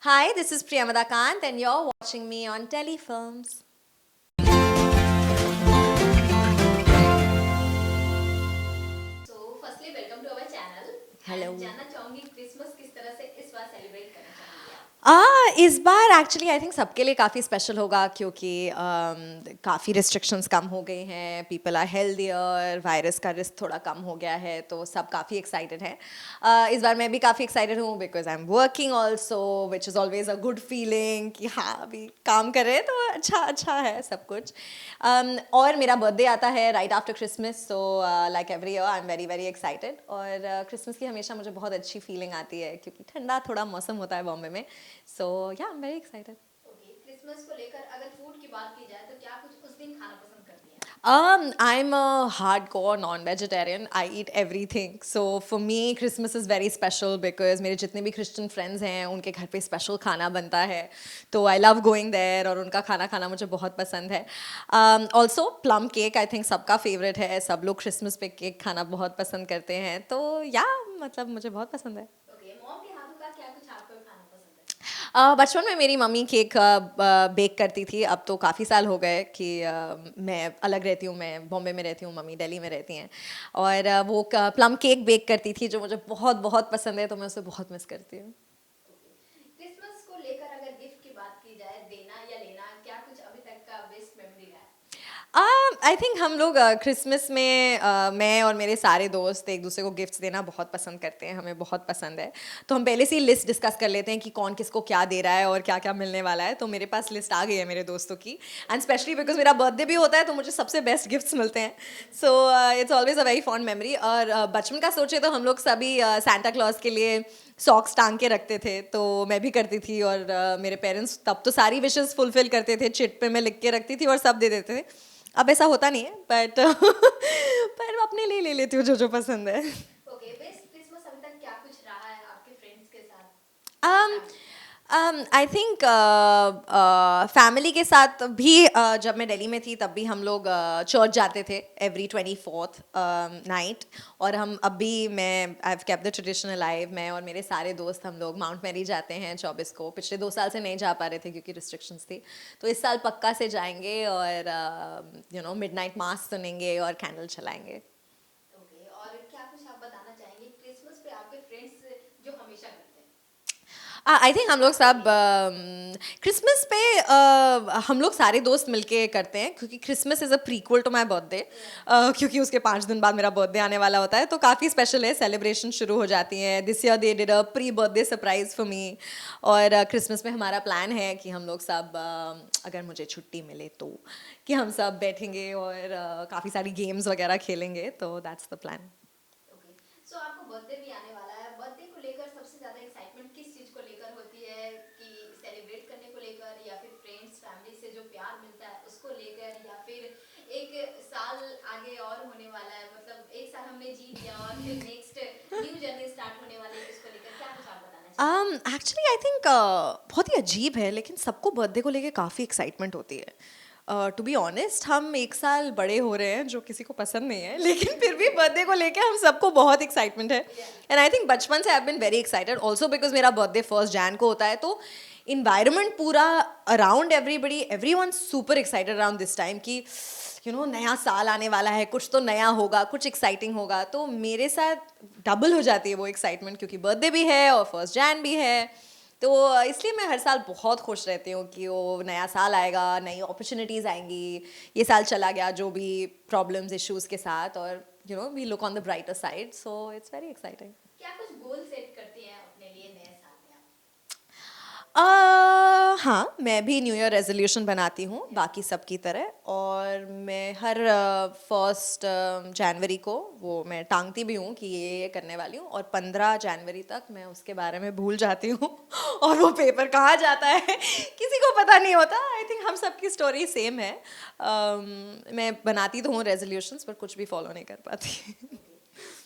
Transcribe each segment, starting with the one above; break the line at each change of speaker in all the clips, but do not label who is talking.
Hi, this is Priyamada Kant, and you're watching me on Telefilms.
So, firstly, welcome to our channel.
Hello.
And जानना चाहूंगी Christmas किस तरह से इस बार celebrate करना चाहेंगे आप?
इस बार एक्चुअली आई थिंक सबके लिए काफ़ी स्पेशल होगा क्योंकि काफ़ी रिस्ट्रिक्शंस कम हो गई हैं, पीपल आर हेल्दियर, वायरस का रिस्क थोड़ा कम हो गया है, तो सब काफ़ी एक्साइटेड हैं। इस बार मैं भी काफ़ी एक्साइटेड हूँ because I am working also, which is always a good feeling कि हाँ अभी काम कर रहे हैं तो अच्छा अच्छा है सब कुछ। और मेरा बर्थडे आता है right after Christmas, so like every year I am very very excited. और क्रिसमस की हमेशा मुझे बहुत अच्छी फीलिंग आती है क्योंकि ठंडा थोड़ा मौसम होता है बॉम्बे में। So yeah, I'm very excited.
Okay, Christmas को लेकर अगर फूड की बात की जाए तो क्या कुछ उस दिन खाना पसंद करती हैं?
I'm a hardcore non-vegetarian. I eat everything. So for me, Christmas is very special because मेरे जितने भी Christian friends हैं, उनके घर पे special खाना बनता है. तो I love going there और उनका खाना खाना मुझे बहुत पसंद है. Also plum cake I think सबका favorite है. सब लोग Christmas पे cake खाना बहुत पसंद करते हैं. तो yeah, मतलब मुझे बहुत पसंद है.
ओके, मॉम के हाथों का क्या कुछ आपको खाना पसंद है?
बचपन में मेरी मम्मी केक बेक करती थी। अब तो काफ़ी साल हो गए कि मैं अलग रहती हूँ, मैं बॉम्बे में रहती हूँ, मम्मी दिल्ली में रहती हैं। और वो प्लम केक बेक करती थी जो मुझे बहुत बहुत पसंद है, तो मैं उसे बहुत मिस करती हूँ।
ओके, क्रिसमस को लेकर अगर गिफ्ट की बात की जाए, देना या लेना, क्या कुछ अभी तक का बेस्ट मेमोरी रहा है?
आई थिंक हम लोग क्रिसमस में मैं और मेरे सारे दोस्त एक दूसरे को गिफ्ट्स देना बहुत पसंद करते हैं, हमें बहुत पसंद है। तो हम पहले से ही लिस्ट डिस्कस कर लेते हैं कि कौन किसको क्या दे रहा है और क्या क्या मिलने वाला है। तो मेरे पास लिस्ट आ गई है मेरे दोस्तों की, एंड स्पेशली बिकॉज मेरा बर्थडे भी होता है तो मुझे सबसे बेस्ट गिफ्ट्स मिलते हैं। So it's always a very fond memory. और बचपन का सोचे तो हम लोग सभी सांता क्लॉज के लिए सॉक्स टांग के रखते थे, तो मैं भी करती थी। और मेरे पेरेंट्स तब तो सारी विशेस फुलफिल करते थे, चिट पे मैं लिख के रखती थी और सब दे देते थे। अब ऐसा होता नहीं है, बट पर अपने लिए ले लेती हूँ जो जो पसंद है।
ओके, बेस्ट क्रिसमस अभी तक क्या कुछ रहा है आपके फ्रेंड्स के साथ या
um,
family?
I think family के साथ भी जब मैं दिल्ली में थी तब भी हम लोग चर्च जाते थे एवरी 24th नाइट। और हम अब भी मैं I have kept the tradition alive. मैं और मेरे सारे दोस्त हम लोग माउंट मैरी जाते हैं 24 को। पिछले 2 साल से नहीं जा पा रहे थे क्योंकि रिस्ट्रिक्शंस थी, तो इस साल पक्का से जाएंगे और मिडनाइट मास सुनेंगे और कैंडल चलाएंगे।
ओके, और क्या कुछ आप बताना चाहेंगे क्रिसमस पे आपके फ्रेंड्स जो हमेशा करते हैं?
आई थिंक हम लोग
आपके
सब
लिए?
क्रिसमस पे हम लोग सारे दोस्त मिलके करते हैं क्योंकि Christmas is a prequel to my birthday. क्योंकि उसके 5 दिन बाद मेरा बर्थडे आने वाला होता है, तो काफ़ी स्पेशल है, सेलिब्रेशन शुरू हो जाती हैं। This year they did a pre birthday surprise for me. और क्रिसमस में हमारा प्लान है कि हम लोग सब अगर मुझे छुट्टी मिले तो कि हम सब बैठेंगे और काफ़ी सारी गेम्स वगैरह खेलेंगे, तो दैट्स द प्लान।
ओके, सो आपको बर्थडे भी आने वाला है। बर्थडे को लेकर सबसे ज्यादा एक्साइटमेंट किस चीज को लेकर होती है, कि सेलिब्रेट करने को लेकर, या फिर फ्रेंड्स फैमिली से जो प्यार मिलता है उसको लेकर, या फिर एक साल आगे और होने वाला है, मतलब एक साल हमने जी लिया और फिर नेक्स्ट न्यू जर्नी स्टार्ट होने वाली है, उसको लेकर क्या कुछ आप बताना चाहेंगे?
एक्चुअली आई थिंक बहुत ही अजीब है, लेकिन सबको बर्थडे को लेके काफ़ी एक्साइटमेंट होती है। टू बी ऑनेस्ट, हम एक साल बड़े हो रहे हैं जो किसी को पसंद नहीं है, लेकिन फिर भी बर्थडे को लेके हम सबको बहुत एक्साइटमेंट है। एंड आई थिंक बचपन से I have been very excited also because मेरा बर्थडे 1 जैन को होता है, तो इन्वायरमेंट पूरा around everybody, every one super excited around this time कि नया साल आने वाला है, कुछ तो नया होगा, कुछ एक्साइटिंग होगा। तो मेरे साथ डबल हो जाती है वो एक्साइटमेंट क्योंकि बर्थडे भी है और 1 जैन भी है। तो इसलिए मैं हर साल बहुत खुश रहती हूँ कि वो नया साल आएगा, नई अपॉर्चुनिटीज़ आएंगी। ये साल चला गया जो भी प्रॉब्लम्स इश्यूज के साथ, और we look on the brighter side, so it's very exciting.
क्या कुछ गोल सेट करती हैं अपने लिए नए साल में आप?
हाँ, मैं भी न्यू ईयर रेजोल्यूशन बनाती हूँ बाकी सब की तरह। और मैं हर 1 जनवरी को वो मैं टांगती भी हूँ कि ये करने वाली हूँ, और 15 जनवरी तक मैं उसके बारे में भूल जाती हूँ और वो पेपर कहाँ जाता है किसी को पता नहीं होता। आई थिंक हम सबकी स्टोरी सेम है। मैं बनाती तो हूँ रेजोल्यूशंस पर कुछ भी फॉलो नहीं कर पाती।
ओके,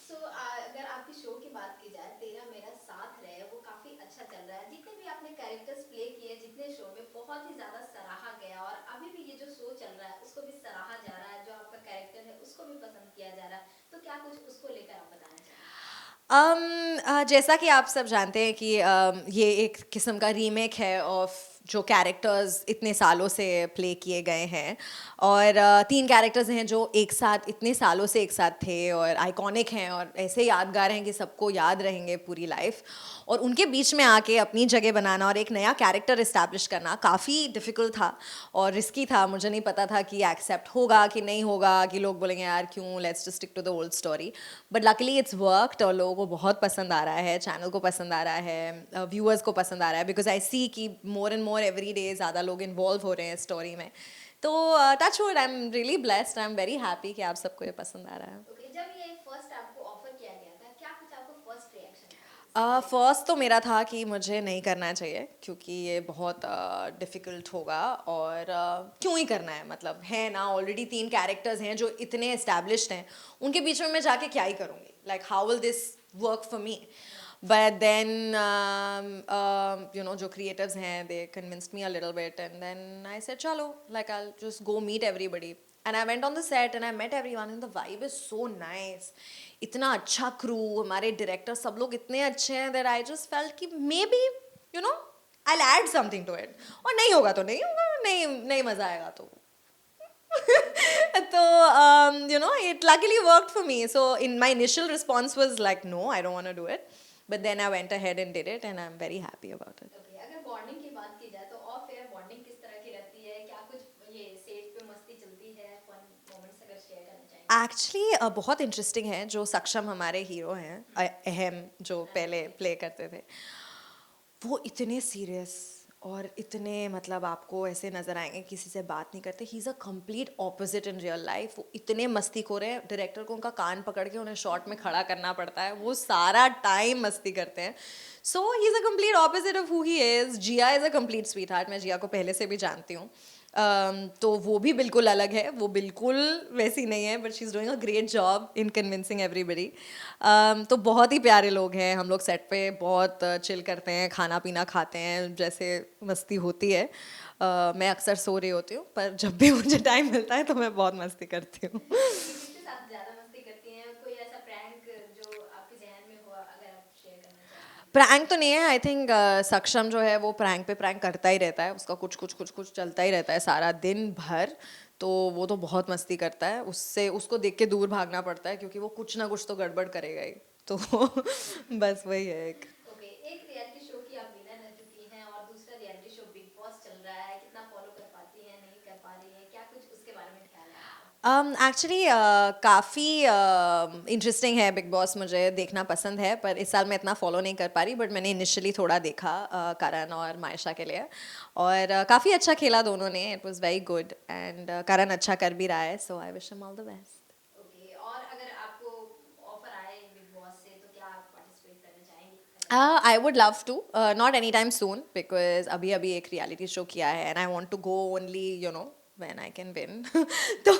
सो अगर आपकी शो की बात की जाए, तेरा मेरा साथ रहे, वो काफी अच्छा चल रहा है। जितने भी आपने कैरेक्टर्स प्ले किए, जितने शो में, बहुत ही ज्यादा सराहा गया, और अभी भी ये जो शो चल रहा है उसको भी सराहा जा रहा है, जो आपका कैरेक्टर है उसको भी पसंद किया जा रहा है, तो क्या कुछ उसको लेकर आप बताना चाहेंगे?
जैसा कि आप सब जानते हैं कि ये एक किस्म का रीमेक है ऑफ जो कैरेक्टर्स इतने सालों से प्ले किए गए हैं, और तीन कैरेक्टर्स हैं जो एक साथ इतने सालों से एक साथ थे और आइकॉनिक हैं और ऐसे यादगार हैं कि सबको याद रहेंगे पूरी लाइफ, और उनके बीच में आके अपनी जगह बनाना और एक नया कैरेक्टर इस्टेब्लिश करना काफ़ी डिफ़िकल्ट था और रिस्की था। मुझे नहीं पता था कि एक्सेप्ट होगा कि नहीं होगा, कि लोग बोलेंगे यार क्यों, let's just stick to the old story. But luckily it's worked और लोगों को बहुत पसंद आ रहा है, चैनल को पसंद आ रहा है, व्यूअर्स को पसंद आ रहा है, बिकॉज आई सी कि more and more every day ज़्यादा लोग इन्वॉल्व हो रहे हैं स्टोरी में। तो touch wood, I am really blessed, I am very happy कि आप सबको ये पसंद आ रहा है।
ओके, जब ये फर्स्ट आपको ऑफर किया गया था, क्या कुछ आपको फर्स्ट रिएक्शन था?
फर्स्ट तो मेरा था कि मुझे नहीं करना चाहिए क्योंकि ये बहुत डिफ़िकल्ट होगा, और क्यों ही करना है, मतलब है ना ऑलरेडी तीन कैरेक्टर्स हैं जो इतने एस्टैब्लिश्ड हैं, उनके बीच में मैं जाके क्या ही करूँगी, like how will this work for me. But then you know जो क्रिएटिव्स हैं they convinced me a little bit and then I said चलो, like I just go meet everybody and I went on the set and I met everyone and the vibe is so nice. इतना अच्छा crew, हमारे director सब लोग इतने अच्छे हैं that I just felt कि maybe you know I add something to it, और नहीं होगा तो नहीं होगा, नहीं नहीं मज़ा आएगा तो तो you know it luckily worked for me, so in my initial response was like no, I don't want to do it, but then I went ahead and did it and I'm very happy about it.
Okay, अगर bonding की बात की जाए तो of air bonding किस तरह की रहती है? क्या कुछ ये सेट पे मस्ती चलती है? फन मोमेंट्स अगर शेयर करना चाहेंगे?
एक्चुअली बहुत इंटरेस्टिंग है, जो सक्षम हमारे हीरो हैं, अहम जो पहले प्ले करते थे, वो इतने सीरियस और इतने मतलब आपको ऐसे नजर आएंगे किसी से बात नहीं करते। ही is a complete opposite in real life. वो इतने मस्तीखोर हैं, डायरेक्टर को उनका कान पकड़ के उन्हें शॉट में खड़ा करना पड़ता है, वो सारा टाइम मस्ती करते हैं। So he is a complete opposite of who he is. Jiya is a complete sweetheart, मैं जिया को पहले से भी जानती हूँ। तो वो भी बिल्कुल अलग है, वो बिल्कुल वैसी नहीं है, but she is doing a great job in convincing everybody. तो बहुत ही प्यारे लोग हैं, हम लोग सेट पे बहुत चिल करते हैं, खाना पीना खाते हैं, जैसे मस्ती होती है। मैं अक्सर सो रही होती हूँ, पर जब भी मुझे टाइम मिलता है तो मैं बहुत मस्ती करती हूँ।
किसके साथ ज्यादा मस्ती करती हैं? कोई ऐसा प्रैंक जो आपके जहन में हो, अगर आप शेयर करना चाहें?
प्रैंक तो नहीं है, आई थिंक सक्षम जो है वो प्रैंक पे प्रैंक करता ही रहता है, उसका कुछ कुछ कुछ कुछ चलता ही रहता है सारा दिन भर। तो वो तो बहुत मस्ती करता है, उससे उसको देख के दूर भागना पड़ता है क्योंकि वो कुछ ना कुछ तो गड़बड़ करेगा ही। तो बस वही है एक।
ओके, एक रियलिटी शो की आप विनर रह चुकी हैं और दूसरा रियलिटी शो बिग बॉस चल रहा है, कितना फॉलो कर पाती हैं, नहीं कर पा रही हैं, क्या कुछ उसके बारे में ख्याल है आपका?
एक्चुअली काफ़ी इंटरेस्टिंग है बिग बॉस, मुझे देखना पसंद है, पर इस साल मैं इतना फॉलो नहीं कर पा रही, बट मैंने इनिशियली थोड़ा देखा करण और मायशा के लिए, और काफ़ी अच्छा खेला दोनों ने, it was very good, and Karan अच्छा कर भी रहा है, so I wish him all the best.
Okay, और अगर आपको ऑफर आए बिग बॉस से तो क्या आप पार्टिसिपेट करना चाहेंगी?
I would love to, not any time soon, because अभी अभी एक रियलिटी शो किया है and I want to go only you know when I can win. तो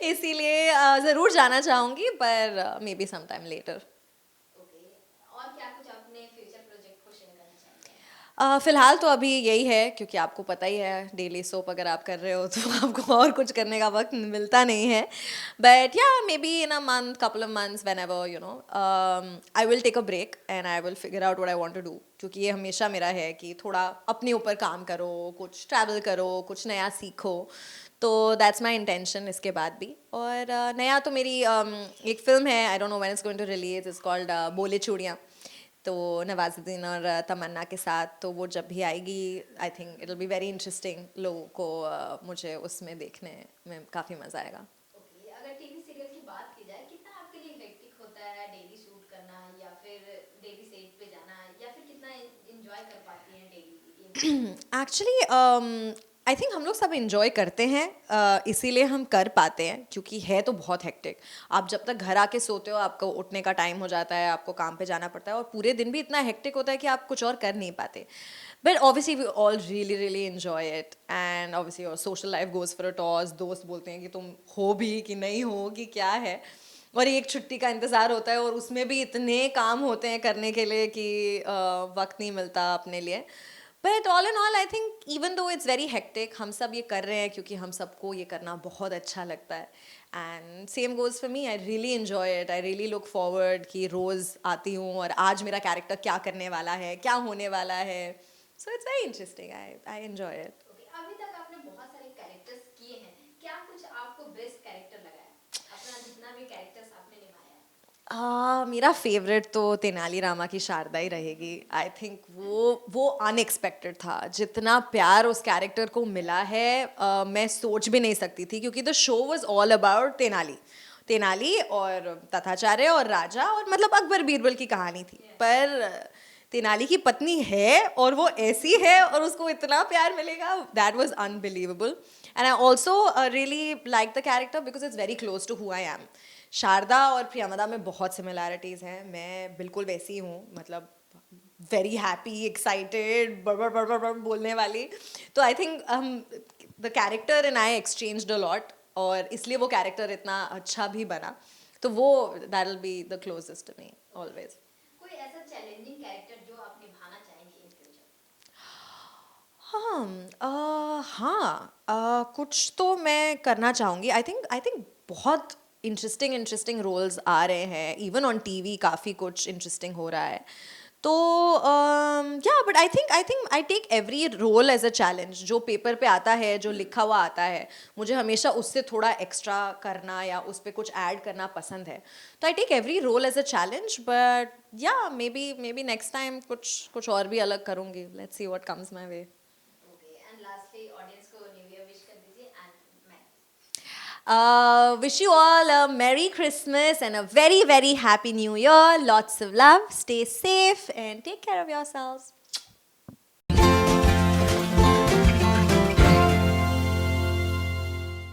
इसीलिए ज़रूर जाना चाहूँगी, पर maybe some time later.
Okay, और क्या कुछ अपने फ्यूचर प्रोजेक्ट को शेयर करना चाहेंगे?
फ़िलहाल तो अभी यही है, क्योंकि आपको पता ही है डेली सोप अगर आप कर रहे हो तो आपको और कुछ करने का वक्त मिलता नहीं है, but yeah maybe in a month, couple of months, whenever you know I will take a break and I will figure out what I want to do, क्योंकि ये हमेशा मेरा है कि थोड़ा अपने ऊपर काम करो, कुछ ट्रैवल करो, कुछ नया सीखो। तो दैट्स माई इंटेंशन इसके बाद भी। और नया तो मेरी एक फ़िल्म है, I don't know when it's going to release, it's called Bole Chudiyan, तो नवाजुद्दीन और तमन्ना के साथ, तो वो जब भी आएगी I think it will be very interesting, लोगों को मुझे उसमें देखने में काफ़ी मज़ा आएगा।
ओके, अगर टीवी सीरियल की बात की जाए, कितना आपके लिए हेक्टिक होता है डेली शूट करना या फिर डेली सेट पे जाना, या फिर कितना एंजॉय कर पाती हैं डेली?
एक्चुअली आई थिंक हम लोग सब इन्जॉय करते हैं, इसीलिए हम कर पाते हैं, क्योंकि है तो बहुत हेक्टिक। आप जब तक घर आके सोते हो आपको उठने का टाइम हो जाता है, आपको काम पे जाना पड़ता है, और पूरे दिन भी इतना हेक्टिक होता है कि आप कुछ और कर नहीं पाते। But obviously we all really really enjoy it, and obviously your social life goes for a toss, दोस्त बोलते हैं कि तुम हो भी कि नहीं हो कि क्या है, और एक छुट्टी का इंतज़ार होता है, और उसमें भी इतने काम होते हैं करने के लिए कि वक्त नहीं मिलता अपने लिए। But all in all I think even though it's very hectic, हम सब ये कर रहे हैं क्योंकि हम सबको ये करना बहुत अच्छा लगता है. And same goes for me, I really enjoy it, I really look forward कि रोज़ आती हूँ और आज मेरा कैरेक्टर क्या करने वाला है, क्या होने वाला है. सो it's very interesting, I enjoy it.
Okay, अभी तक आपने बहुत सारे कैरेक्टर्स किए हैं, क्या कुछ आपको बेस्ट कैरेक्टर लगा है अपना जितना भी कैरेक्टर्स आपने निभाया है?
मेरा फेवरेट तो तेनालीरामा की शारदा ही रहेगी. आई थिंक वो अनएक्सपेक्टेड था. जितना प्यार उस कैरेक्टर को मिला है, मैं सोच भी नहीं सकती थी क्योंकि the show was all about Tenali और तथाचार्य और राजा और मतलब अकबर बीरबल की कहानी थी. पर तेनाली की पत्नी है और वो ऐसी है और उसको इतना प्यार मिलेगा, that was unbelievable. And I also really like the character because it's very close to who I am. Sharda और प्रियमदा में बहुत सिमिलैरिटीज़ हैं. मैं बिल्कुल वैसी हूँ, मतलब वेरी हैप्पी, एक्साइटेड, बड़ बोलने वाली. तो I think the character and I exchanged a lot और इसलिए वो कैरेक्टर इतना अच्छा भी बना. तो वो that will be the closest to me always.
कोई ऐसा चैलेंजिंग कैरेक्टर जो आप निभाना चाहेंगे इन फ्यूचर?
कुछ तो मैं करना चाहूँगी. आई थिंक बहुत इंटरेस्टिंग रोल्स आ रहे हैं. इवन ऑन टीवी काफ़ी कुछ इंटरेस्टिंग हो रहा है. तो yeah but I think I take every role as a challenge. जो पेपर पे आता है, जो लिखा हुआ आता है, मुझे हमेशा उससे थोड़ा एक्स्ट्रा करना या उस पर कुछ ऐड करना पसंद है. तो I take every role as a challenge. But yeah may be next time कुछ और भी अलग करूँगी. Let's see what comes my way.
Okay, and lastly audience को न्यू ईयर विश कर दीजिए एंड मैं
Wish you all a Merry Christmas and a very, very Happy New Year. Lots of love. Stay safe and take care of yourselves.